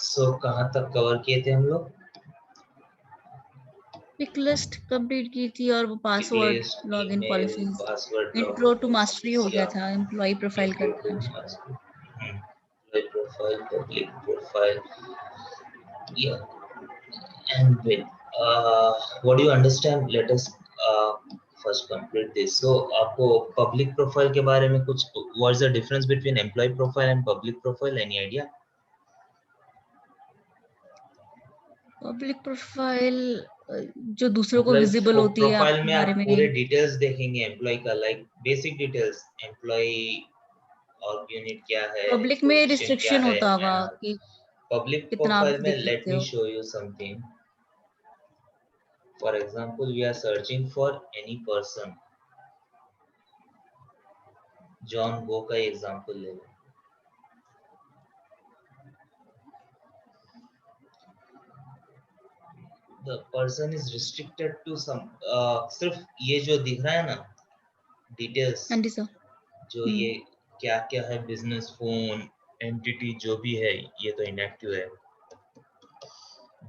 सो कहाँ तक कवर किए थे हम लोग? पिक लिस्ट कंप्लीट की थी और वो password, list, login email, policies, password, intro to mastery हो गया या था, एम्प्लॉय प्रोफाइल intro करना to है। master, employee profile, public profile, yeah, and wait. What do you understand? Let us first complete this. So, आपको public profile के बारे में कुछ, what's the difference between employee profile and public profile? Any idea? Public profile जो दूसरों को visible होती है प्रोफाइल आपके में बारे आप में। पूरे डिटेल्स देखेंगे एम्प्लॉय का, लाइक बेसिक डिटेल्स, एम्प्लॉय और यूनिट क्या है, पब्लिक में पोजीशन क्या रिस्ट्रिक्शन है, होता होगा एंड कि पब्लिक कितना आप प्रोफाइल में देख लेट सकते मी हो। Show you something. For example, we are searching for any person. John go का एग्जांपल ले लो. The person is restricted to some, सिर्फ ये जो दिख रहा है ना डिटेल्स, हाँ जी सर। जो ये क्या क्या है, बिजनेस फोन, एंटिटी जो भी है, ये तो इनएक्टिव है.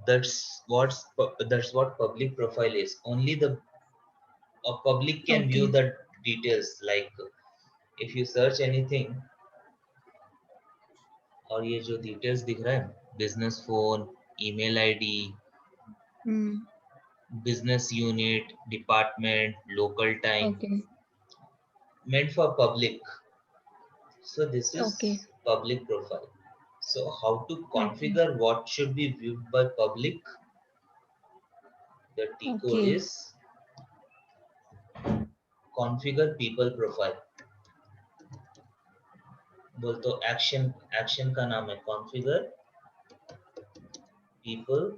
That's what public profile is. Only the public can view Okay. the details, like if you search anything, और ये जो डिटेल्स दिख रहा है, business phone, email ID, business unit, department, local time, Okay. meant for public. So this is Okay. public profile. So how to Okay. configure what should be viewed by public? The T code Okay. is configure people profile. बोल तो action का नाम है configure people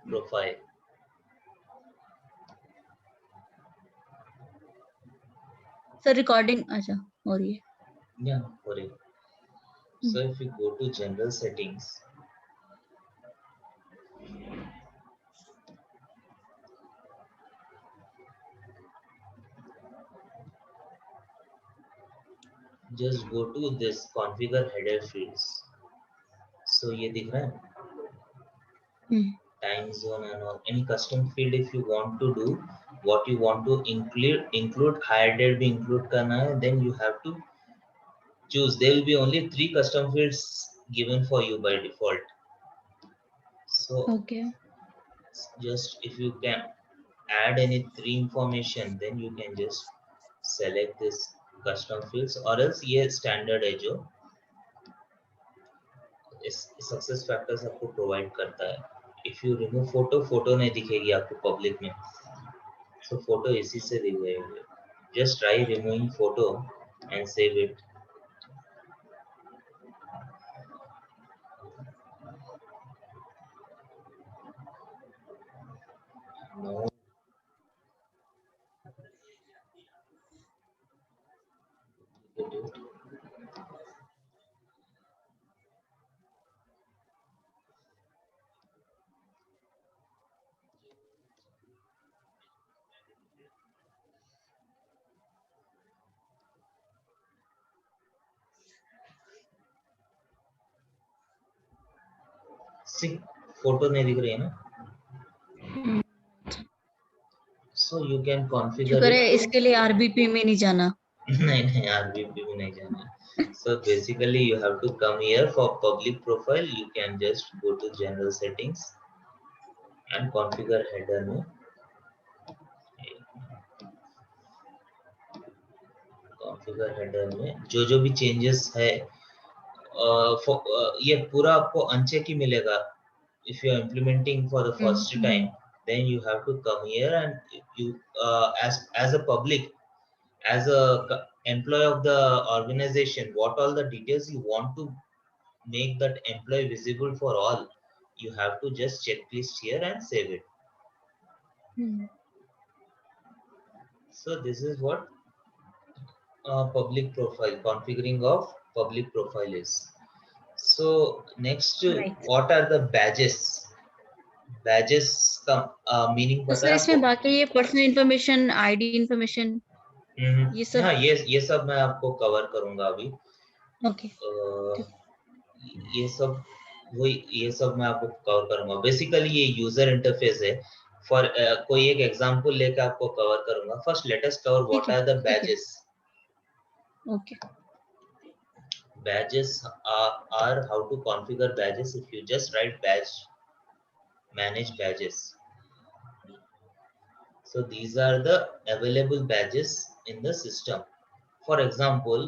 profile. Sir recording अच्छा हो रही है। Yeah, for it. So if we go to general settings, just go to this configure header fields. So ये दिख रहा है time zone and all. Any custom field if you want to do, what you want to include hire date भी include करना है, then you have to choose. There will be only 3 custom fields given for you by default. So Okay. just if you can add any 3 information, then you can just select this custom fields, or else ये standard है जो इस success factors आपको provide करता है. If you remove photo नहीं दिखेगी आपको पब्लिक में, so फोटो इसी से दी गई है. Just try removing photo and save it. No see photo नहीं दिख रही है ना, सो यू कैन कॉन्फ़िगर शुक्र इट. है इसके लिए आरबीपी में नहीं जाना। नहीं आरबीपी में नहीं जाना. So basically you have to come here for public profile. You can just go to general settings and configure header में. कॉन्फ़िगर हेडर में जो भी चेंजेस है, ये पूरा आपको अनचेक ही मिलेगा. If you are implementing for the first time, then you have to come here and you as a public, as a employee of the organization, what all the details you want to make that employee visible for all, you have to just checklist here and save it. So this is what public profile, configuring of public profile is. So next, Right. what are the badges? Badges का meaning तो पता sir है इसमें आपको? बाकी ये personal information, ID information, ये सब. हाँ, ये सब मैं आपको कवर करूंगा अभी. ओके. ये सब वही ये सब मैं आपको कवर करूंगा। बेसिकली ये यूजर इंटरफेस है। फॉर कोई एक एग्जांपल लेकर आपको कवर करूंगा। First let us cover what are the ठीक है badges. Okay Badges are how to configure badges. If you just write badge, manage badges. So these are the available badges in the system. For example,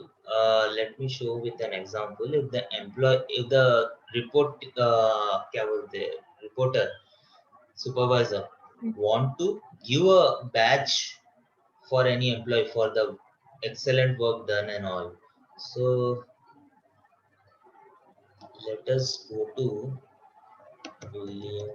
let me show with an example. If the क्या बोलते हैं, reporter, supervisor want to give a badge for any employee for the excellent work done and all. So let us go to William.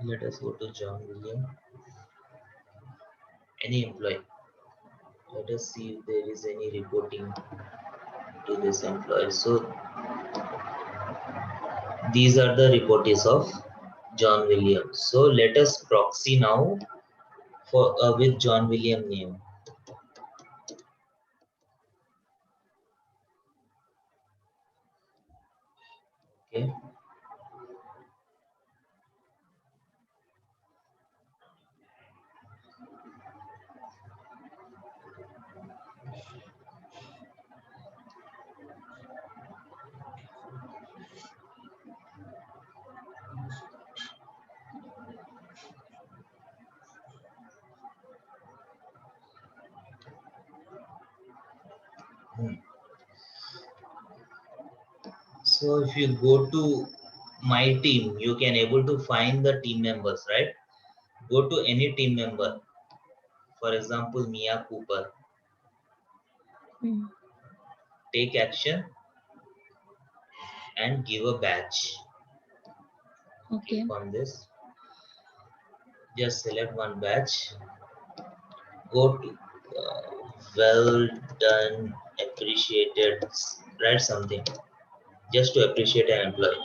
Let us go to John William. Any employee. Let us see if there is any reporting to this employee. So these are the reportees of John William. So let us proxy now for with John William name. Okay. So if you go to my team, you can able to find the team members, right? Go to any team member. For example, Mia Cooper. Take action and give a badge. okay Click on this. Just select one badge. Go to well done, appreciated. Write something just to appreciate an employee.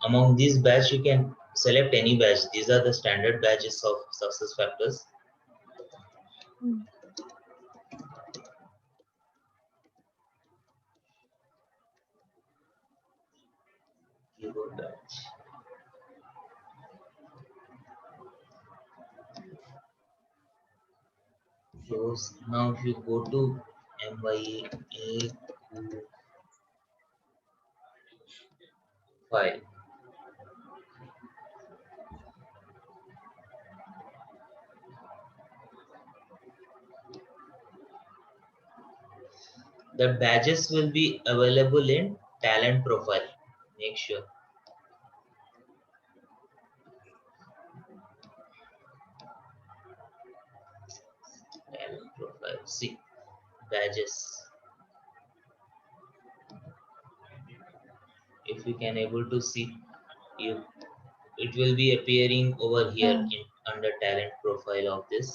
Among these badges, you can select any badge. These are the standard badges of success factors. Keyboard badge. Close. Now, if you go to MYA file, the badges will be available in talent profile. Make sure. Talent profile. See badges. If you can able to see, you it will be appearing over here in under talent profile of this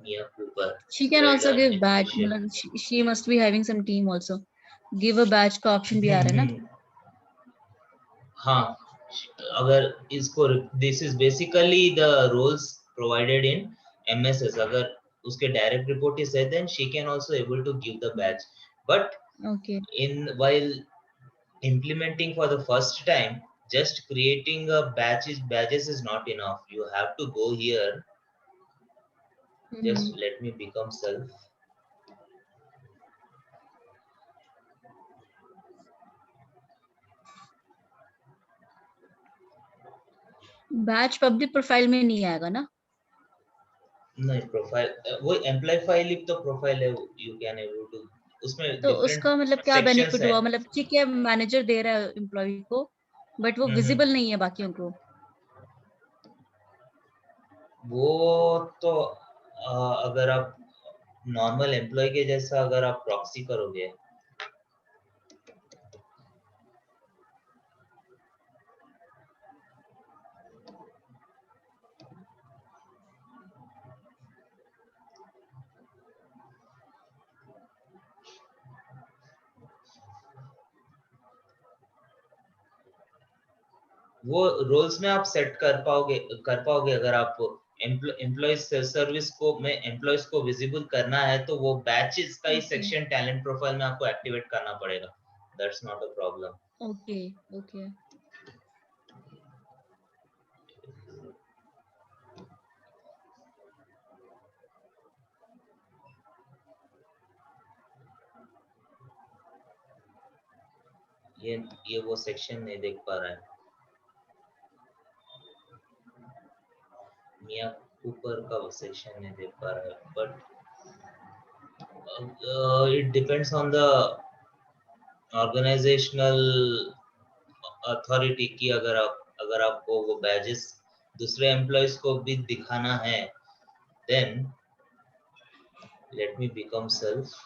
Mia Cooper. she can Well also done, give badge appreciate. she must be having some team also give a badge का option भी आ रहा है ना हाँ, अगर इसको this is basically the roles provided in MSS. अगर उसके direct report is है, then she can also able to give the badge. But okay in while implementing for the first time, just creating a badges is not enough. You have to go here. Just let me become self. Batch public profile में नहीं आएगा ना नहीं profile वो employ file तो profile है you can able to उसमें तो डिफरेंट उसका मतलब क्या सेक्शंस बेनिफिट है हुआ मतलब ठीक है मैनेजर दे रहा है एम्प्लॉय को बट वो विजिबल नहीं है बाकियों को वो तो अगर आप नॉर्मल एम्प्लॉय के जैसा अगर आप प्रॉक्सी करोगे वो रोल्स में आप सेट कर पाओगे अगर आप एम्प्लॉय सेल्फ सर्विस को में एम्प्लॉयज को विजिबल करना है तो वो बैचेस का ही सेक्शन टैलेंट प्रोफाइल में आपको एक्टिवेट करना पड़ेगा. That's not a problem. Okay. ये वो सेक्शन नहीं देख पा रहा है. मिया ऊपर का वो सेक्शन नहीं देख पा रहा है, but it depends on the organizational authority कि अगर आपको वो बैजेस दूसरे एम्प्लॉयज को भी दिखाना है, then let me become self.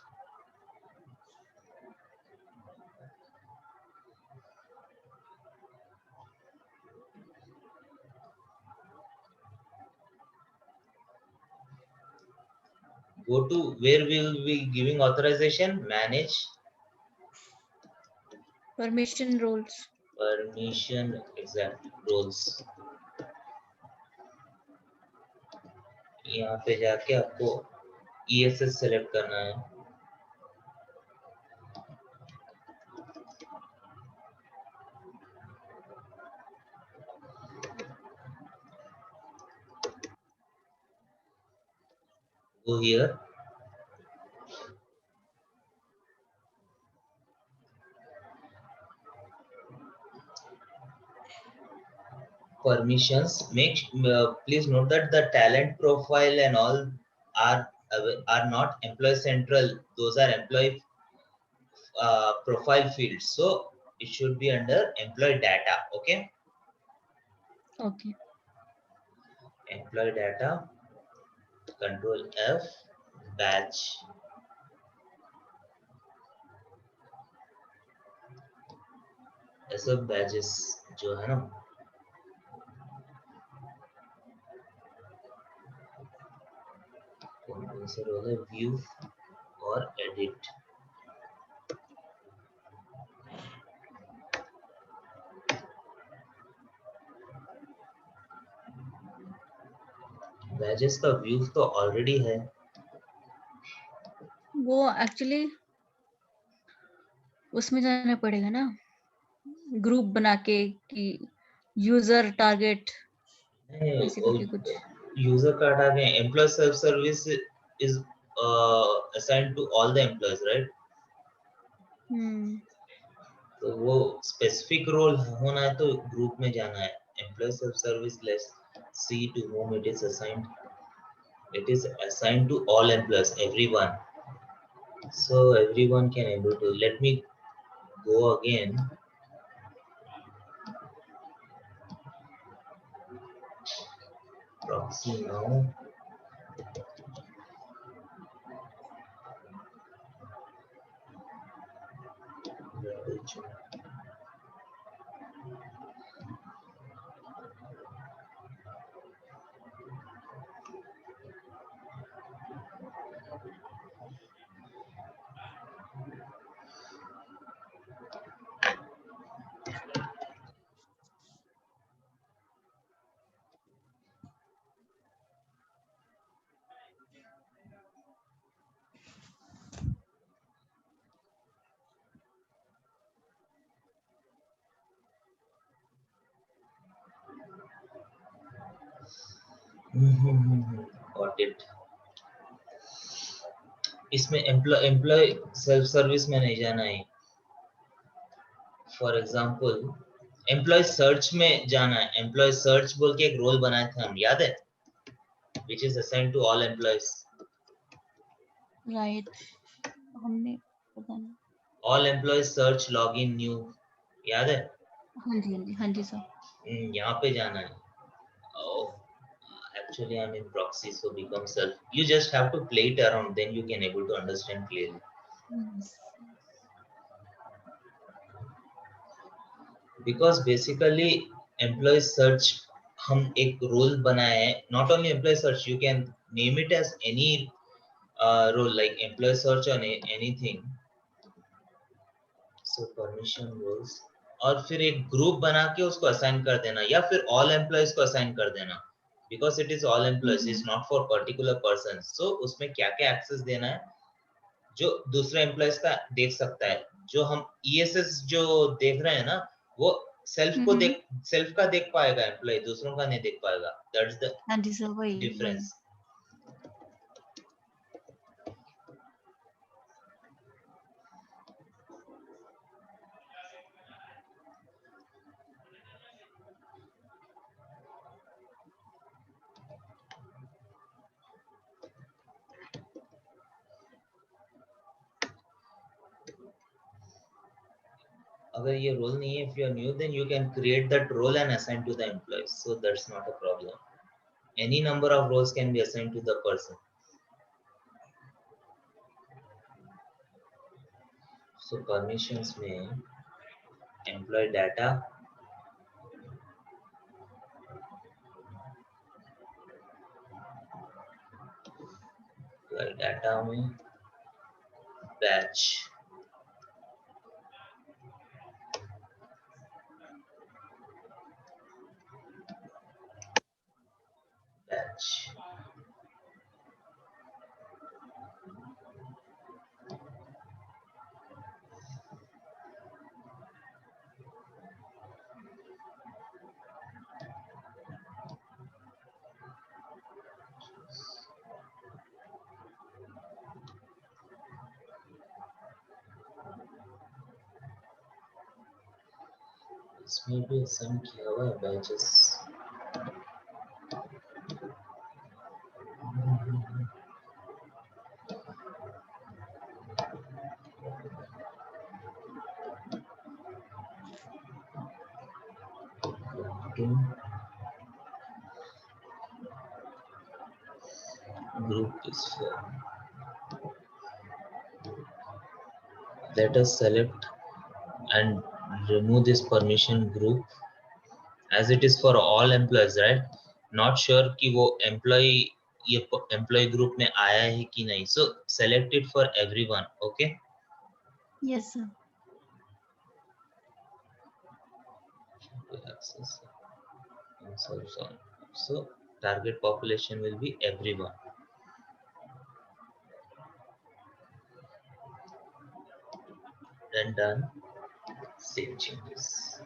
Go to where we will be giving authorization, manage permission roles. permission exact roles. यहाँ पे जाके आपको ESS सेलेक्ट करना है. Go here. Permissions. Please note that the talent profile and all are not employee central. Those are employee profile fields. So it should be under employee data. Okay. Employee data. Control F. Batch. ऐसे batches जो है ना, कौन से role है, view और edit. Batches का view तो ऑलरेडी है. वो एक्चुअली उसमें जाना पड़ेगा ना, ग्रुप बना के कि यूजर टारगेट ऐसे करके कुछ. यूजर का target employ self service is assigned to all the employees, right? तो वो स्पेसिफिक रोल होना है तो ग्रुप में जाना है. Employ self service, let's see to whom it is assigned. It is assigned to all employees, everyone. So everyone can able to. Let me go again. Proxy now. Got it. इसमें employ self service में नहीं जाना है. For example employ search में जाना है. Employ search बोल के एक रोल बनाए थे हम, याद है, which is assigned to all employees. Right. हमने पता नहीं. All employees search login new, याद है. हाँ जी सर. यहाँ पे जाना है. Oh, actually I'm in proxy, so become self. You just have to play it around, then you can able to understand clearly. Because basically employee search हम एक role बनाए हैं. Not only employee search, you can name it as any role like employee search or anything. So permission roles. और फिर एक group बना के उसको असाइन कर देना, या फिर ऑल एम्प्लॉयज को असाइन कर देना, because it is all employees, is not for particular person. So उसमें क्या क्या एक्सेस देना है जो दूसरे एम्प्लॉयज का देख सकता है। जो हम ईएसएस जो देख रहे हैं ना, वो सेल्फ का देख पाएगा एम्प्लॉय, दूसरों का नहीं देख पाएगा। That's the difference. अगर ये रोल नहीं है, if you are new, then you can create that role and assign to the employees, so that's not a problem. Any number of roles can be assigned to the person. So permissions में employee data, में batch, इसमें भी assign किया हुआ है batches। Group is for, let us select and remove this permission group as it is for all employees, right? Not sure कि वो employee ये employee group में आया है कि नहीं, so select it for everyone. Okay? Yes sir. Access. So target population will be everyone. Then done. Save changes.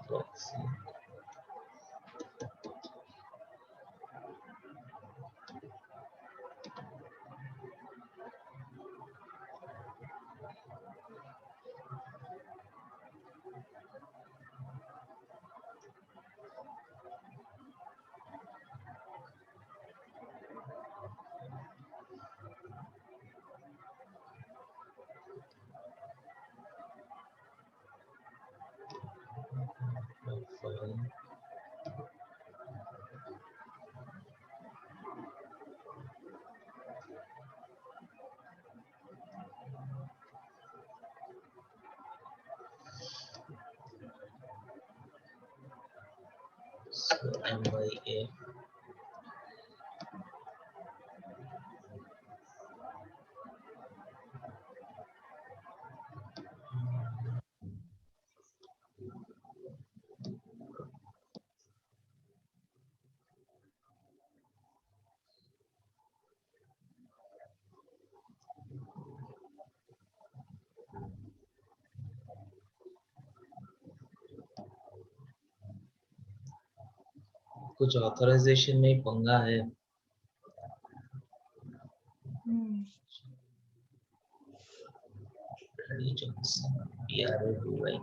Proxy. File. So MYA. कुछ authorisation में पंगा है। Religions, PRODY.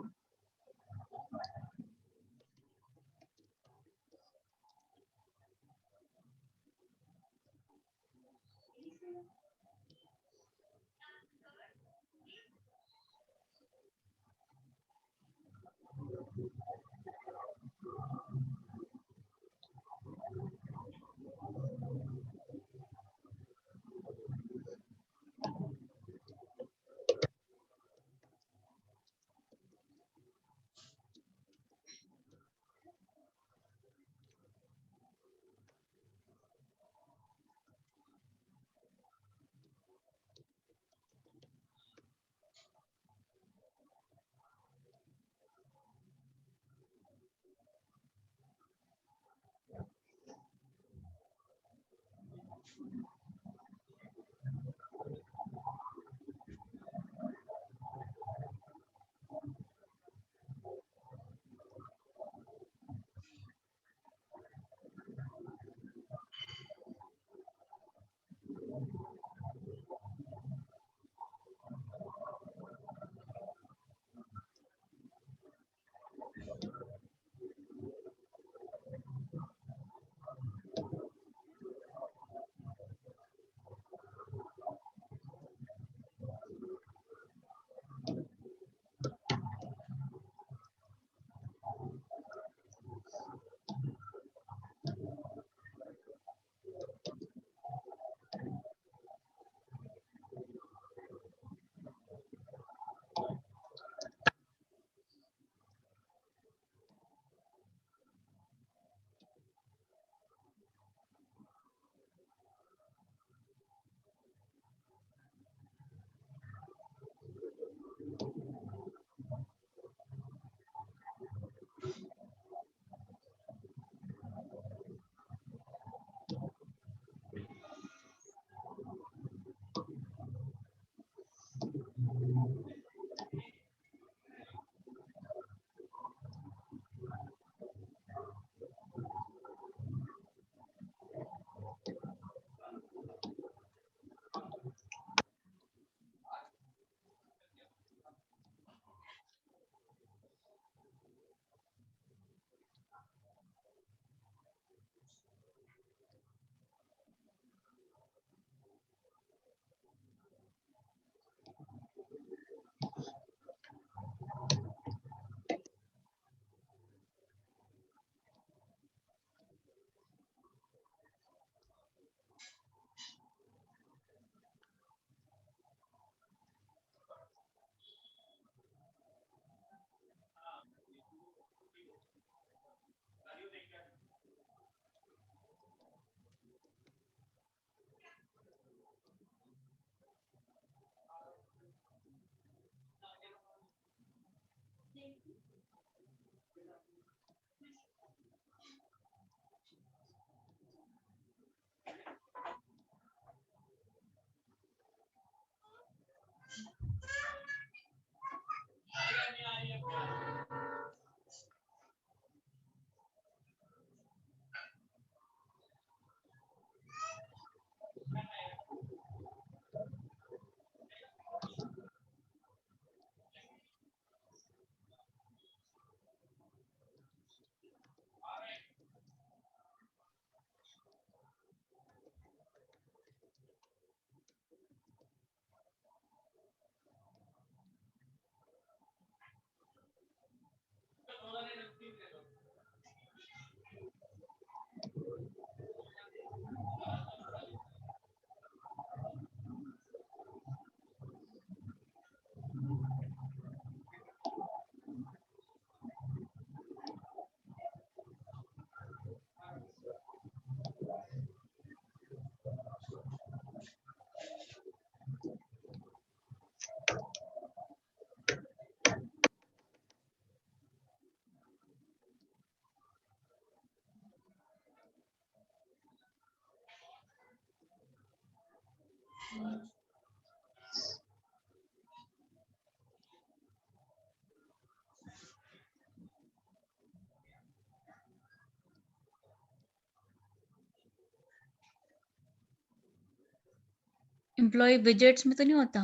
एम्प्लॉय विजेट्स में तो नहीं होता?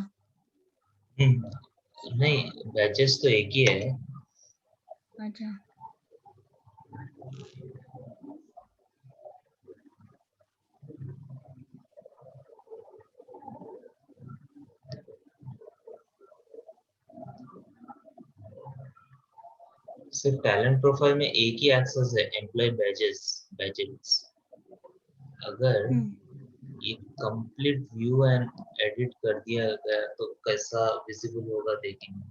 नहीं, बैचेस तो एक ही है। अच्छा, सिर्फ टैलेंट प्रोफाइल में एक ही एक्सेस है, एम्प्लॉय बैचेस। अगर ये कंप्लीट व्यू एंड एडिट कर दिया गया तो कैसा विजिबल होगा देखेंगे।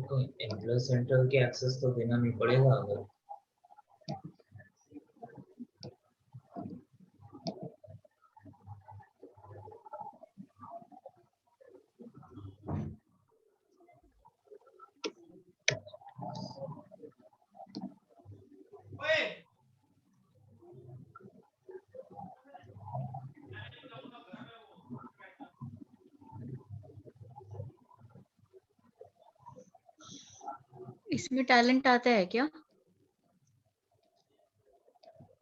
तो एम्प्लॉय सेंट्रल के एक्सेस तो देना नहीं पड़ेगा अगर इसमें टैलेंट आता है क्या?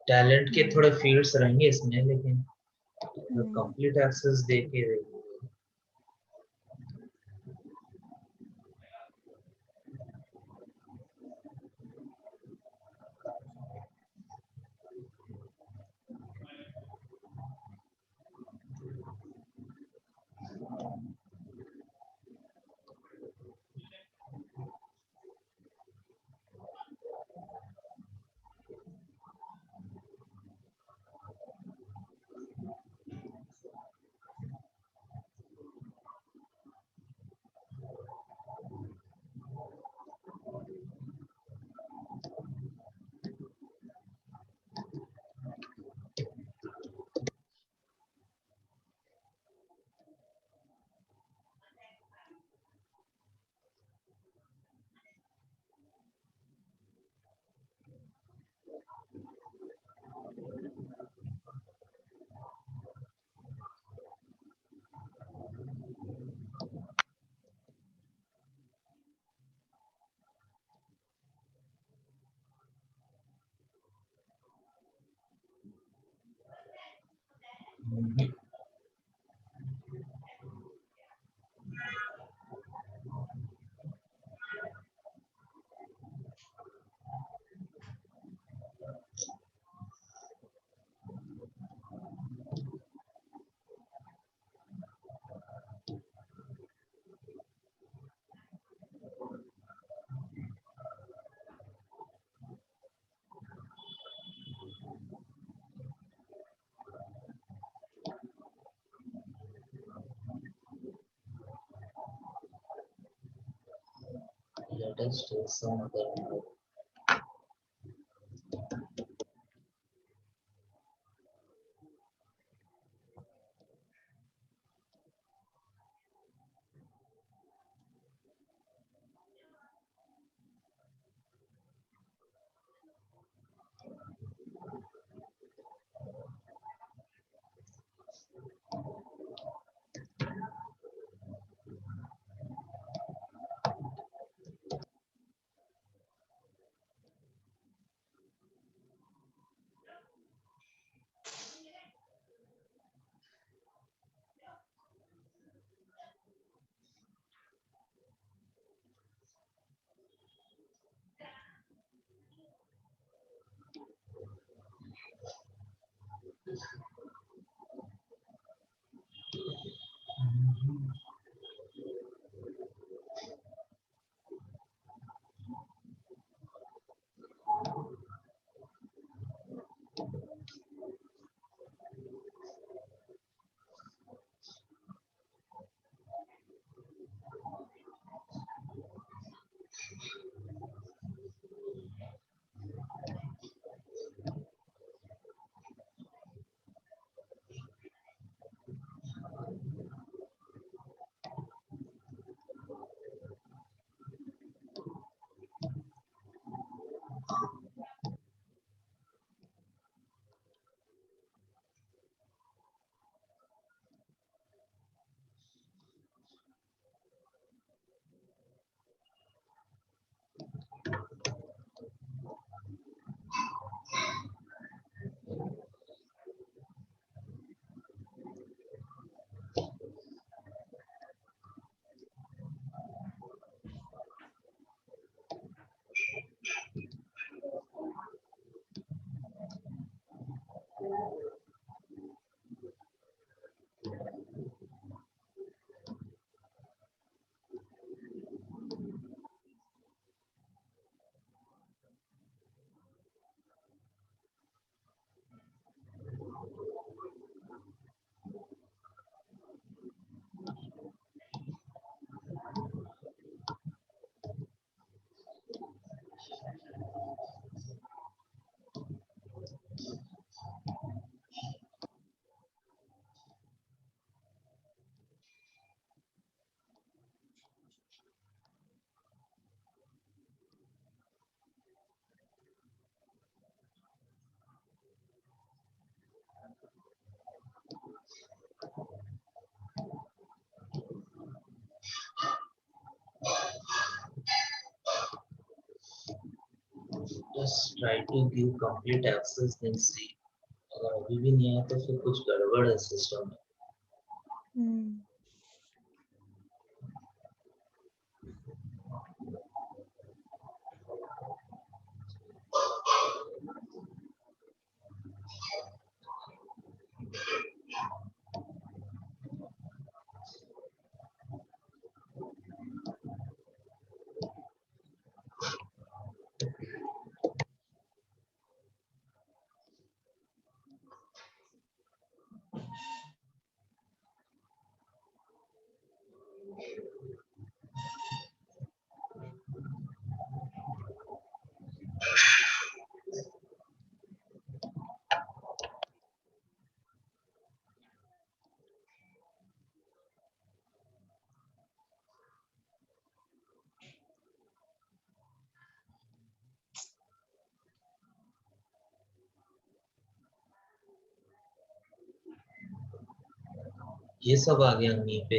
टैलेंट के थोड़े फील्ड्स रहेंगे इसमें, लेकिन कंप्लीट एक्सेस दे के let us take some other try to give complete access, then see अगर अभी भी नहीं आया तो फिर कुछ गड़बड़ है सिस्टम में. ये सब आ गया वहीं पे.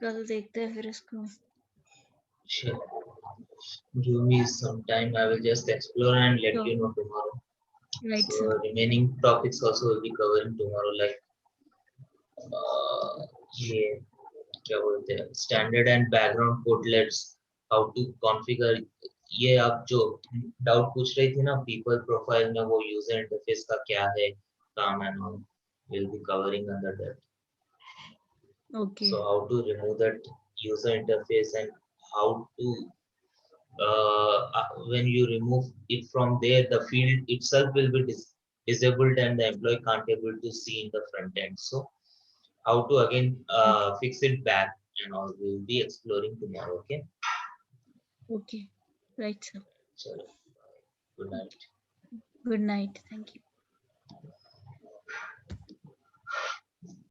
कल देखते हैं फिर इसको. Sure. Give me some time. I will just explore and let Sure. you know tomorrow. Right, So sir. remaining topics also will be covering tomorrow, like ये क्या बोलते हैं standard and background portlets, how to configure. ये आप जो doubt पूछ रही थी ना पीपल प्रोफाइल में, वो यूजर इंटरफेस का क्या है काम and all, will be covering under that. Okay. So how to remove that user interface and how to when you remove it from there, the field itself will be disabled and the employee can't able to see in the front end. So how to again fix it back and all, we will be exploring tomorrow. Okay. Okay. Right, sir. Chalo. Good night. Good night. Thank you.